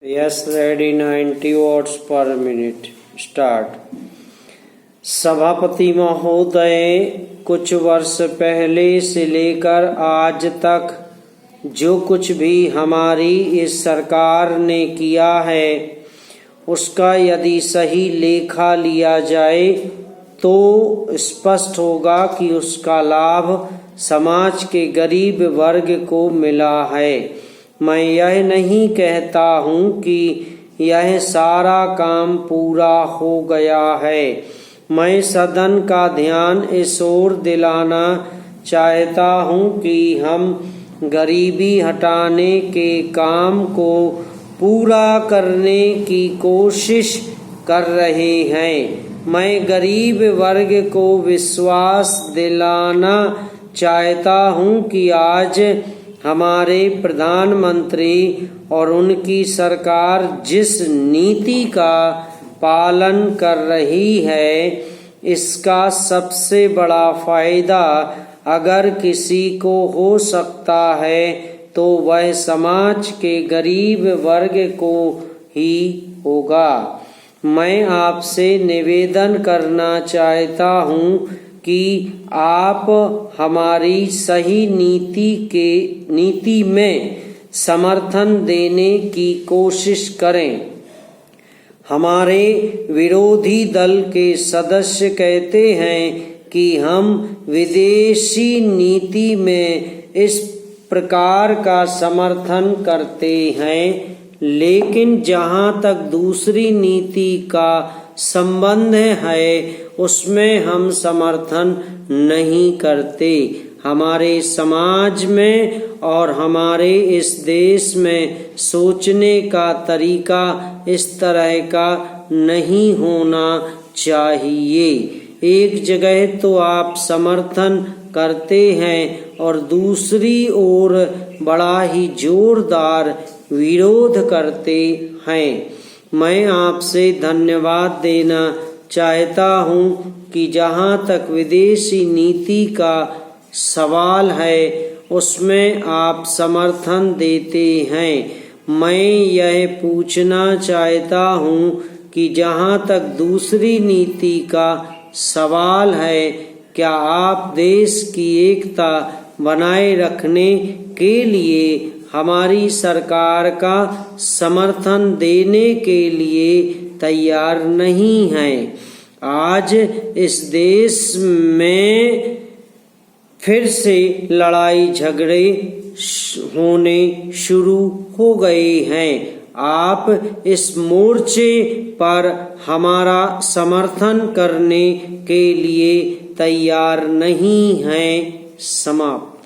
Yes ready 90 watts per minute start. सभापति महोदय, कुछ वर्ष पहले से लेकर आज तक जो कुछ भी हमारी इस सरकार ने किया है उसका यदि सही लेखा लिया जाए तो स्पष्ट होगा कि उसका लाभ समाज के गरीब वर्ग को मिला है। मैं यह नहीं कहता हूँ कि यह सारा काम पूरा हो गया है। मैं सदन का ध्यान इस ओर दिलाना चाहता हूँ कि हम गरीबी हटाने के काम को पूरा करने की कोशिश कर रहे हैं। मैं गरीब वर्ग को विश्वास दिलाना चाहता हूँ कि आज हमारे प्रधानमंत्री और उनकी सरकार जिस नीति का पालन कर रही है इसका सबसे बड़ा फायदा अगर किसी को हो सकता है तो वह समाज के गरीब वर्ग को ही होगा। मैं आपसे निवेदन करना चाहता हूँ कि आप हमारी सही नीति में समर्थन देने की कोशिश करें। हमारे विरोधी दल के सदस्य कहते हैं कि हम विदेशी नीति में इस प्रकार का समर्थन करते हैं, लेकिन जहाँ तक दूसरी नीति का संबंध है उसमें हम समर्थन नहीं करते। हमारे समाज में और हमारे इस देश में सोचने का तरीका इस तरह का नहीं होना चाहिए। एक जगह तो आप समर्थन करते हैं और दूसरी ओर बड़ा ही जोरदार विरोध करते हैं। मैं आपसे धन्यवाद देना चाहता हूँ कि जहाँ तक विदेशी नीति का सवाल है उसमें आप समर्थन देते हैं। मैं यह पूछना चाहता हूँ कि जहाँ तक दूसरी नीति का सवाल है, क्या आप देश की एकता बनाए रखने के लिए हमारी सरकार का समर्थन देने के लिए तैयार नहीं हैं? आज इस देश में फिर से लड़ाई झगड़े होने शुरू हो गए हैं। आप इस मोर्चे पर हमारा समर्थन करने के लिए तैयार नहीं हैं। समाप्त।